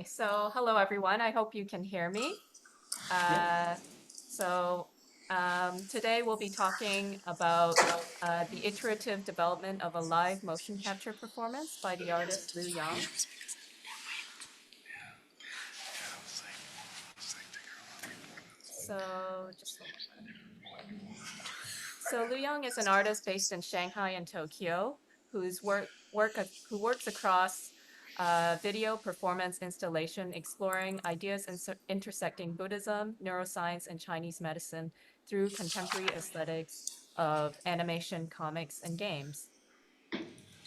So hello everyone. I hope you can hear me. Yep. Uh, so Today we'll be talking about the iterative development of a live motion capture performance by the artist Liu Yang. So just one moment. So Liu Yang is an artist based in Shanghai and Tokyo, who works across video, performance, installation, exploring ideas intersecting Buddhism, neuroscience, and Chinese medicine through contemporary aesthetics of animation, comics, and games.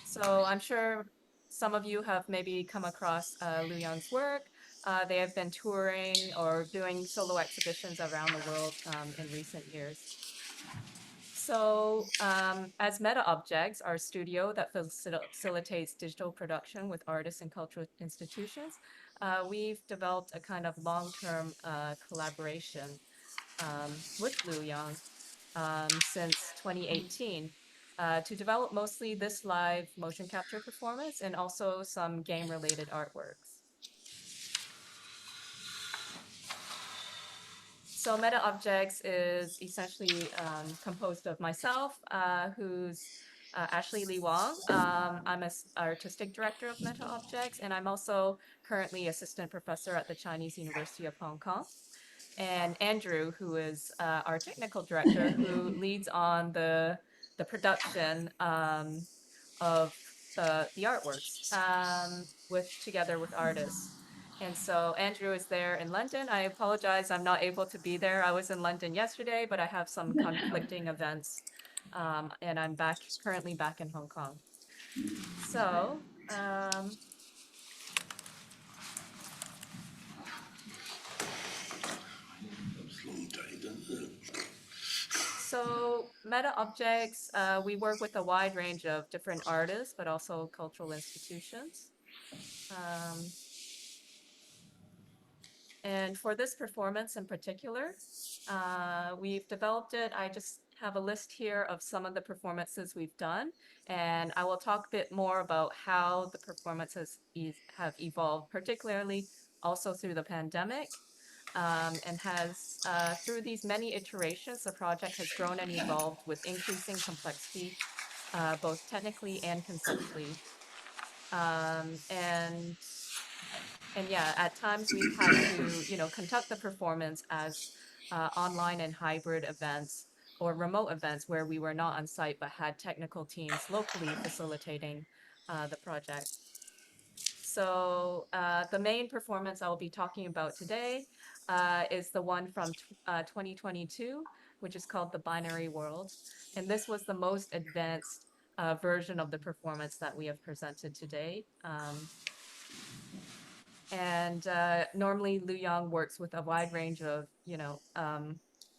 So I'm sure some of you have maybe come across Liu Yang's work. They have been touring or doing solo exhibitions around the world in recent years. As Meta Objects, our studio that facilitates digital production with artists and cultural institutions, we've developed a kind of long-term collaboration with Liu Yang since 2018 to develop mostly this live motion capture performance and also some game-related artworks. So Meta Objects is essentially composed of myself, who's Ashley Lee Wong. I'm an artistic director of Meta Objects, and I'm also currently assistant professor at the Chinese University of Hong Kong. And Andrew, who is our technical director, who leads on the production of the artworks together with artists. And so Andrew is there in London. I apologize, I'm not able to be there. I was in London yesterday, but I have some conflicting events, and I'm currently back in Hong Kong. So, um, so Meta Objects, we work with a wide range of different artists, but also cultural institutions. Um, And for this performance in particular, we've developed it. I just have a list here of some of the performances we've done, and I will talk a bit more about how the performances have evolved, particularly also through the pandemic. And through these many iterations, the project has grown and evolved with increasing complexity, both technically and conceptually. Um, and and yeah, at times we've had to, conduct the performance as online and hybrid events or remote events where we were not on site but had technical teams locally facilitating the project. So the main performance I'll be talking about today is the one from 2022, which is called The Binary World. And this was the most advanced version of the performance that we have presented today. And normally Liu Yang works with a wide range of,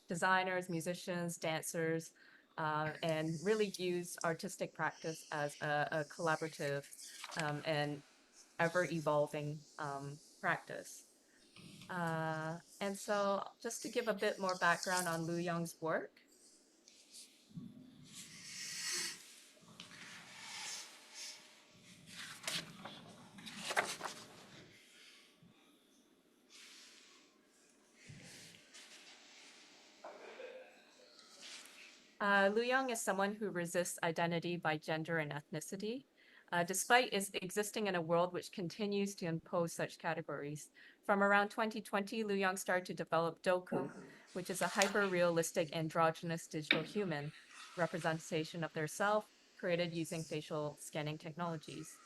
designers, musicians, dancers, and really views artistic practice as a collaborative and ever-evolving practice. And so just to give a bit more background on Liu Yang's work, Liu Yang is someone who resists identity by gender and ethnicity, despite existing in a world which continues to impose such categories. From around 2020, Liu Yang started to develop DOKU, which is a hyper-realistic androgynous digital human representation of their self, created using facial scanning technologies.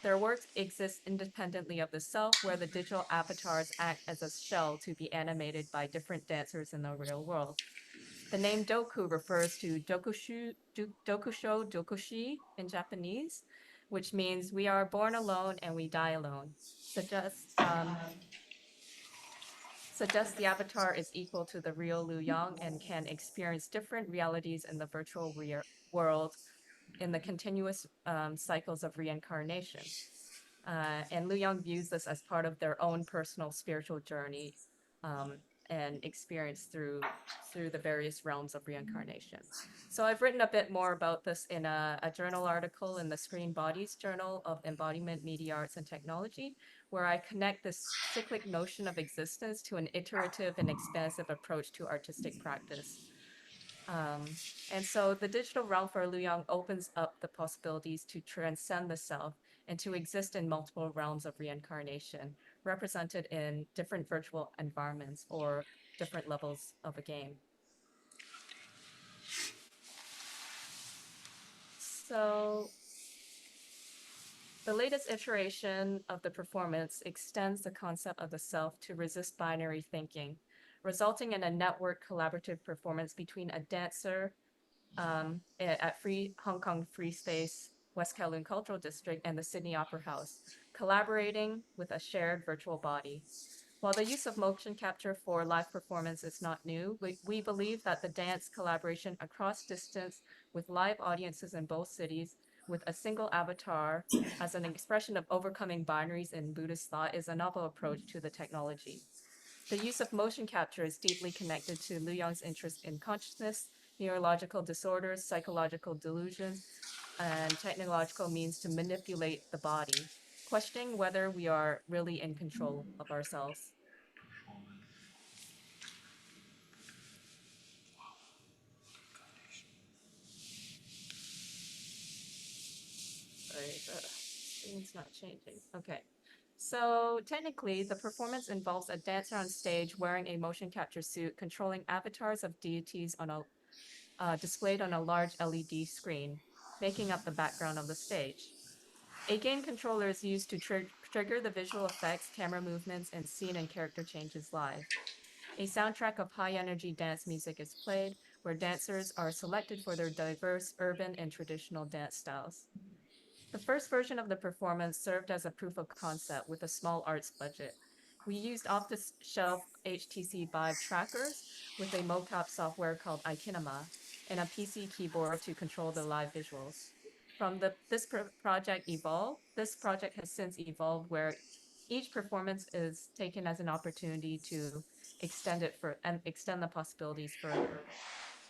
Their works exist independently of the self, where the digital avatars act as a shell to be animated by different dancers in the real world. The name Doku refers to Dokusho Dokushi in Japanese, which means we are born alone and we die alone. Suggests the avatar is equal to the real Liu Yang and can experience different realities in the virtual world in the continuous cycles of reincarnation. And Liu Yang views this as part of their own personal spiritual journey, and experience through the various realms of reincarnation. So I've written a bit more about this in a journal article in the Screen Bodies Journal of Embodiment, Media Arts, and Technology, where I connect this cyclic notion of existence to an iterative and expansive approach to artistic practice. And so the digital realm for Liu Yang opens up the possibilities to transcend the self and to exist in multiple realms of reincarnation, represented in different virtual environments or different levels of a game. So the latest iteration of the performance extends the concept of the self to resist binary thinking, resulting in a network collaborative performance between a dancer at Hong Kong Free Space, West Kowloon Cultural District, and the Sydney Opera House, collaborating with a shared virtual body. While the use of motion capture for live performance is not new, we believe that the dance collaboration across distance with live audiences in both cities with a single avatar as an expression of overcoming binaries in Buddhist thought is a novel approach to the technology. The use of motion capture is deeply connected to Liu Yang's interest in consciousness, neurological disorders, psychological delusions, and technological means to manipulate the body, questioning whether we are really in control of ourselves. Sorry, the screen's not changing. Okay. So technically, the performance involves a dancer on stage wearing a motion capture suit, controlling avatars of deities on displayed on a large LED screen, making up the background of the stage. A game controller is used to trigger the visual effects, camera movements, and scene and character changes live. A soundtrack of high-energy dance music is played, where dancers are selected for their diverse urban and traditional dance styles. The first version of the performance served as a proof of concept with a small arts budget. We used off-the-shelf HTC Vive trackers with a mocap software called iKinema and a PC keyboard to control the live visuals. From this project this project has since evolved where each performance is taken as an opportunity to extend the possibilities further.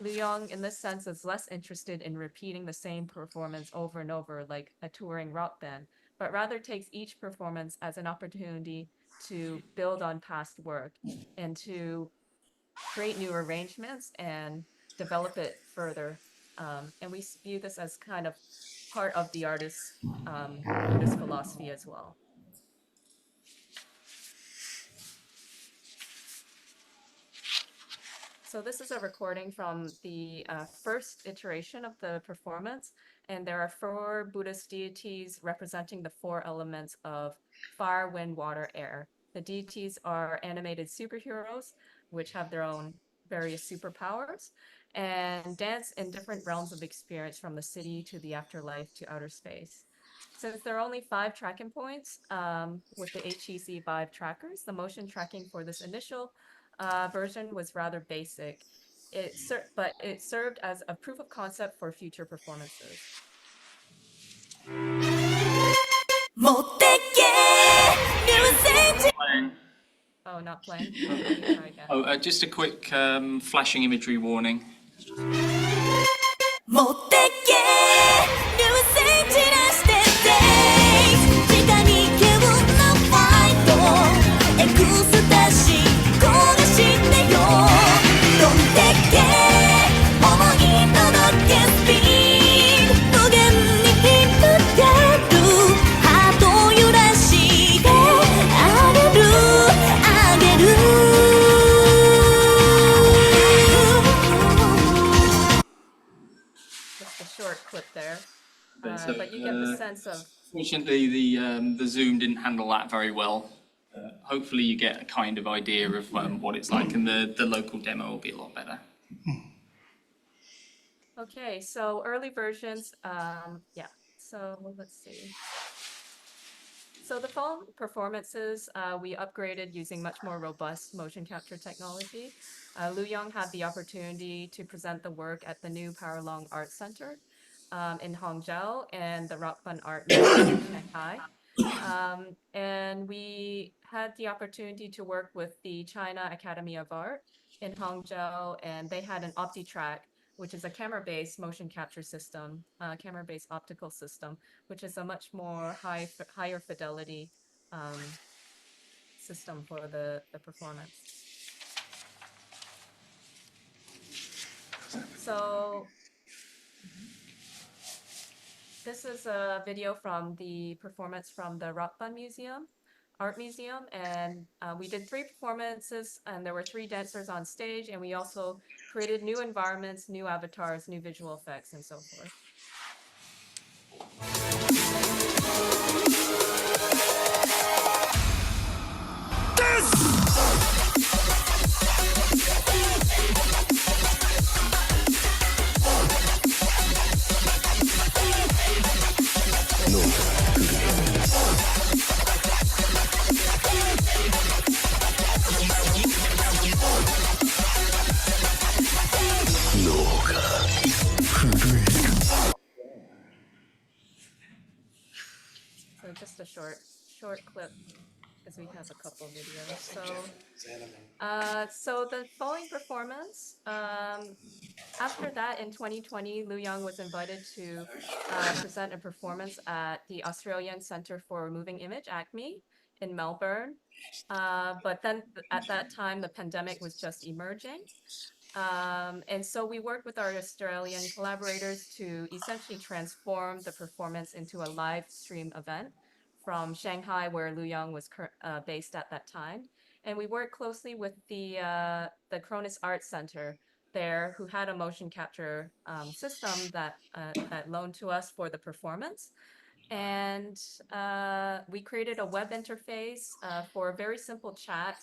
Liu Yang, in this sense, is less interested in repeating the same performance over and over like a touring rock band, but rather takes each performance as an opportunity to build on past work and to create new arrangements and develop it further. And we view this as kind of part of the artist's Buddhist philosophy as well. So this is a recording from the first iteration of the performance, and there are 4 Buddhist deities representing the 4 elements of fire, wind, water, air. The deities are animated superheroes, which have their own various superpowers, and dance in different realms of experience from the city to the afterlife to outer space. Since there are only 5 tracking points with the HEC Vive trackers, the motion tracking for this initial version was rather basic. But it served as a proof of concept for future performances. Oh, not playing? Let me try again. Oh, just a quick flashing imagery warning. Just a short clip there. But you get the sense of... Fortunately, the Zoom didn't handle that very well. Hopefully you get a kind of idea of what it's like, and the local demo will be a lot better. Okay, so early versions, yeah. So let's see. So the fall performances, we upgraded using much more robust motion capture technology. Liu Yang had the opportunity to present the work at the new Paralong Arts Center in Hangzhou and the Rock Fun Art Museum in Shanghai. And we had the opportunity to work with the China Academy of Art in Hangzhou, and they had an OptiTrack, which is a camera-based motion capture system, camera-based optical system, which is a much more higher fidelity system for the performance. So this is a video from the performance from the Rockbun Museum, Art Museum, and we did 3 performances, and there were 3 dancers on stage, and we also created new environments, new avatars, new visual effects, and so forth. So just a short clip, because we have a couple videos. So the following performance, after that in 2020, Liu Yang was invited to present a performance at the Australian Centre for Moving Image, ACME, in Melbourne. But then at that time, the pandemic was just emerging. And so we worked with our Australian collaborators to essentially transform the performance into a live stream event from Shanghai, where Liu Yang was based at that time. And we worked closely with the Cronus Art Center there, who had a motion capture system that loaned to us for the performance. And we created a web interface for a very simple chat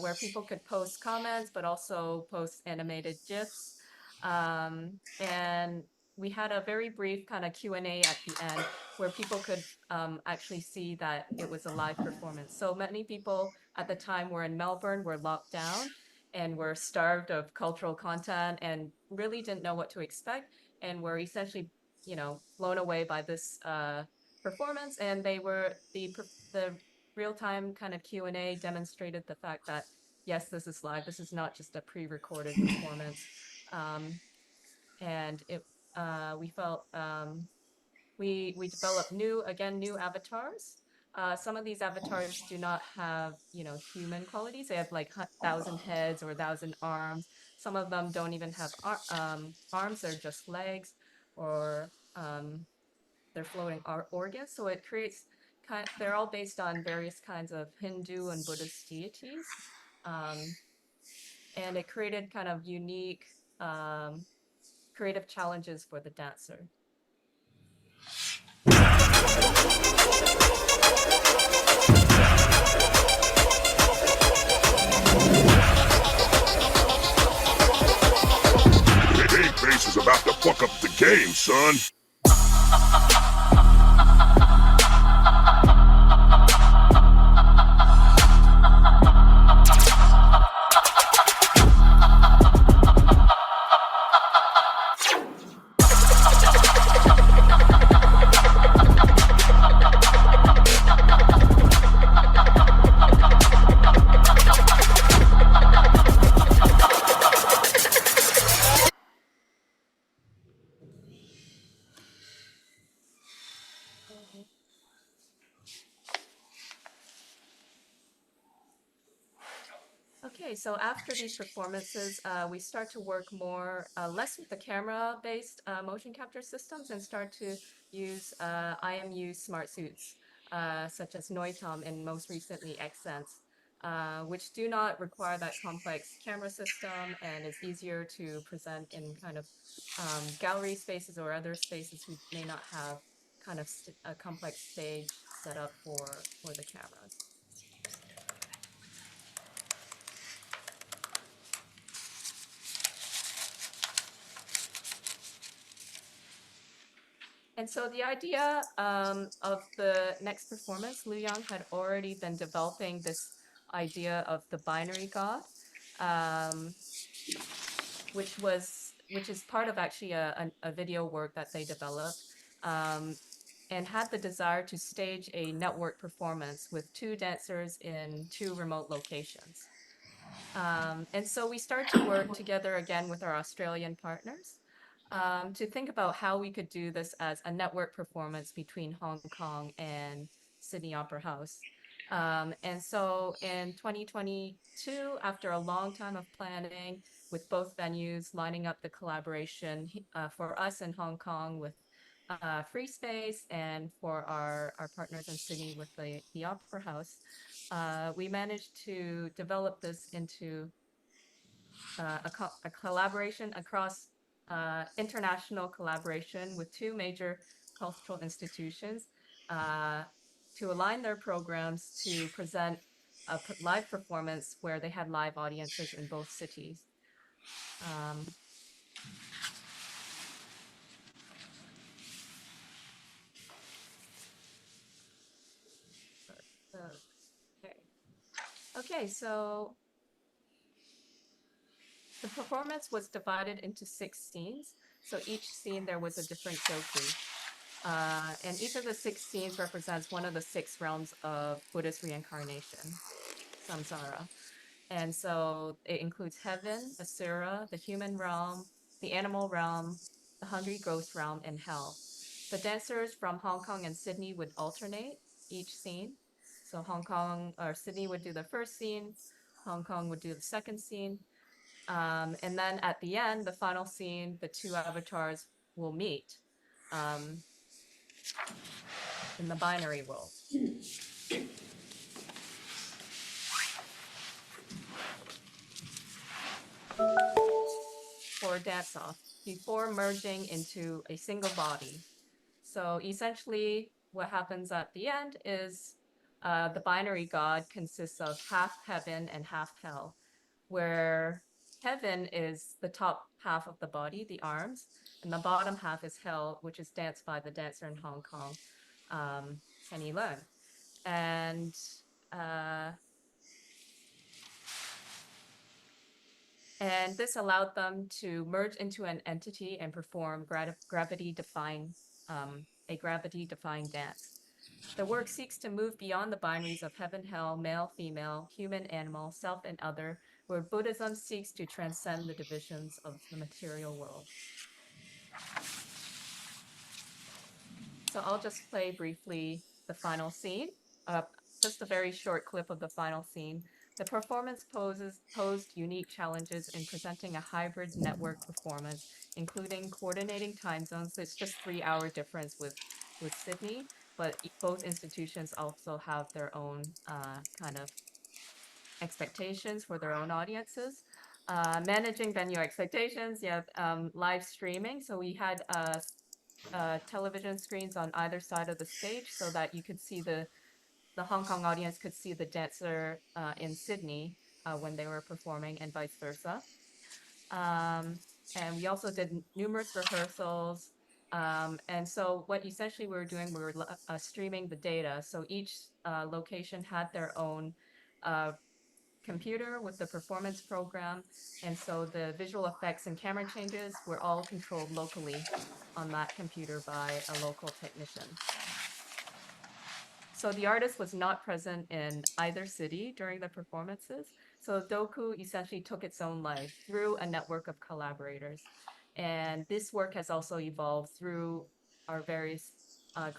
where people could post comments, but also post animated GIFs. And we had a very brief kind of Q&A at the end where people could actually see that it was a live performance. So many people at the time were in Melbourne, were locked down, and were starved of cultural content and really didn't know what to expect, and were essentially, blown away by this performance. And they were the real-time kind of Q&A demonstrated the fact that, yes, this is live. This is not just a pre-recorded performance. And we felt we developed new avatars. Some of these avatars do not have, human qualities. They have like 1,000 heads or 1,000 arms. Some of them don't even have arms. They're just legs, or they're floating organs. So it creates they're all based on various kinds of Hindu and Buddhist deities. And it created kind of unique creative challenges for the dancer. Big Bass is about to fuck up the game, son. Okay, so after these performances, we start to work less with the camera-based motion capture systems and start to use IMU smart suits, such as Noitom and most recently Xsense, which do not require that complex camera system and is easier to present in kind of gallery spaces or other spaces who may not have kind of a complex stage set up for the cameras. And so the idea of the next performance, Liu Yang had already been developing this idea of the binary god, which is part of actually a video work that they developed. and had the desire to stage a network performance with 2 dancers in 2 remote locations. And so we started to work together again with our Australian partners to think about how we could do this as a network performance between Hong Kong and Sydney Opera House. And so in 2022, after a long time of planning with both venues lining up the collaboration for us in Hong Kong with Free Space and for our partners in Sydney with the Opera House, we managed to develop this into a collaboration across international collaboration with 2 major cultural institutions to align their programs to present a live performance where they had live audiences in both cities. Okay, so the performance was divided into 6 scenes. So each scene there was a different doku. And each of the 6 scenes represents one of the 6 realms of Buddhist reincarnation, samsara. And so it includes heaven, asura, the human realm, the animal realm, the hungry ghost realm, and hell. The dancers from Hong Kong and Sydney would alternate each scene. So Hong Kong or Sydney would do the first scene, Hong Kong would do the second scene. And then at the end, the final scene, the 2 avatars will meet in the binary world. For a dance-off before merging into a single body. So essentially what happens at the end is the binary god consists of half heaven and half hell, where heaven is the top half of the body, the arms, and the bottom half is hell, which is danced by the dancer in Hong Kong, Kenny Leung. And this allowed them to merge into an entity and perform gravity-defying dance. The work seeks to move beyond the binaries of heaven, hell, male, female, human, animal, self, and other, where Buddhism seeks to transcend the divisions of the material world. So I'll just play briefly the final scene, just a very short clip of the final scene. The performance posed unique challenges in presenting a hybrid network performance, including coordinating time zones. There's just 3-hour difference with Sydney, but both institutions also have their own kind of expectations for their own audiences. Managing venue expectations, live streaming. So we had television screens on either side of the stage so that you could see the Hong Kong audience could see the dancer in Sydney when they were performing and vice versa. And we also did numerous rehearsals. And so what essentially we were doing, we were streaming the data. So each location had their own computer with the performance program. And so the visual effects and camera changes were all controlled locally on that computer by a local technician. So the artist was not present in either city during the performances. So DOKU essentially took its own life through a network of collaborators. And this work has also evolved through our various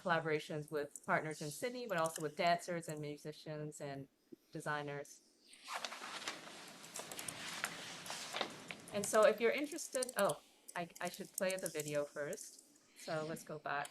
collaborations with partners in Sydney, but also with dancers and musicians and designers. And so if you're interested, I should play the video first. So let's go back.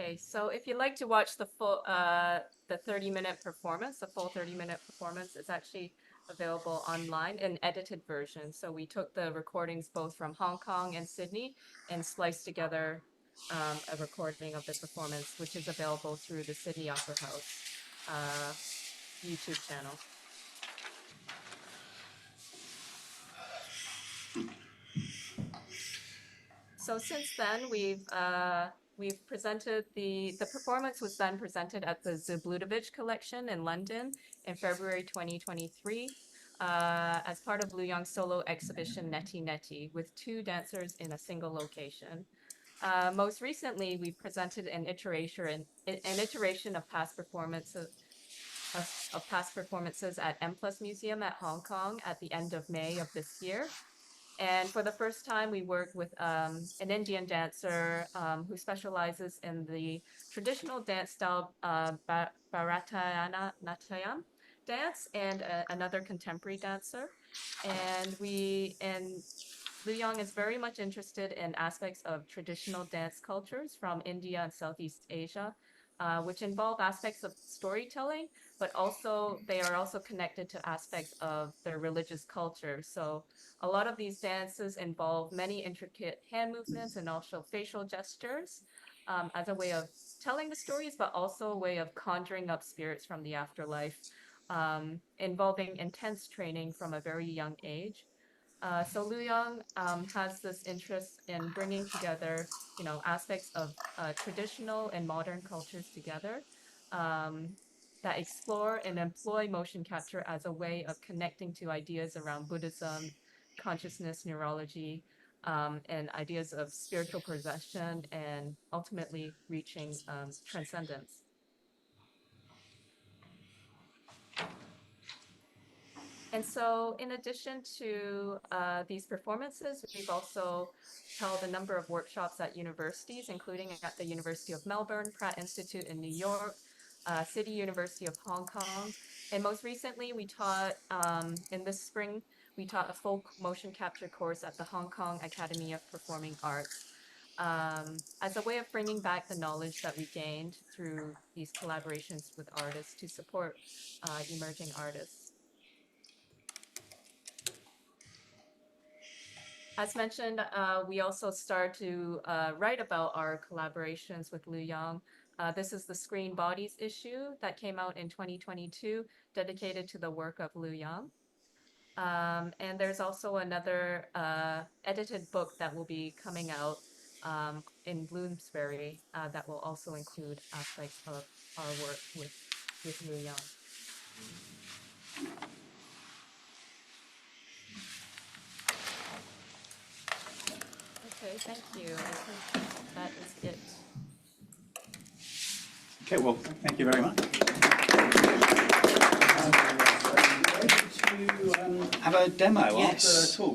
Okay, so if you'd like to watch the full, the 30-minute performance, the full 30-minute performance is actually available online in edited version. So we took the recordings both from Hong Kong and Sydney and spliced together a recording of the performance, which is available through the Sydney Opera House YouTube channel. So since then, we've presented the performance was then presented at the Zabludovic collection in London in February 2023 as part of Lu Yang's solo exhibition Neti Neti with 2 dancers in a single location. Most recently, we presented an iteration of past performances at M+ Museum at Hong Kong at the end of May of this year. And for the first time, we worked with an Indian dancer who specializes in the traditional dance style Bharatanatyam dance and another contemporary dancer. And Lu Yang is very much interested in aspects of traditional dance cultures from India and Southeast Asia, which involve aspects of storytelling, but also they are also connected to aspects of their religious culture. So a lot of these dances involve many intricate hand movements and also facial gestures as a way of telling the stories, but also a way of conjuring up spirits from the afterlife, involving intense training from a very young age. So Lu Yang has this interest in bringing together, aspects of traditional and modern cultures together that explore and employ motion capture as a way of connecting to ideas around Buddhism, consciousness, neurology, and ideas of spiritual possession and ultimately reaching transcendence. And so in addition to these performances, we've also held a number of workshops at universities, including at the University of Melbourne, Pratt Institute in New York, City University of Hong Kong. And most recently, we taught, in this spring, we taught a folk motion capture course at the Hong Kong Academy of Performing Arts as a way of bringing back the knowledge that we gained through these collaborations with artists to support emerging artists. As mentioned, we also start to write about our collaborations with Lu Yang. This is the Screen Bodies issue that came out in 2022, dedicated to the work of Lu Yang. And there's also another edited book that will be coming out in Bloomsbury that will also include aspects of our work with Lu Yang. Okay, thank you. I think that is it. Okay, well, thank you very much. We're going to have a demo after a talk.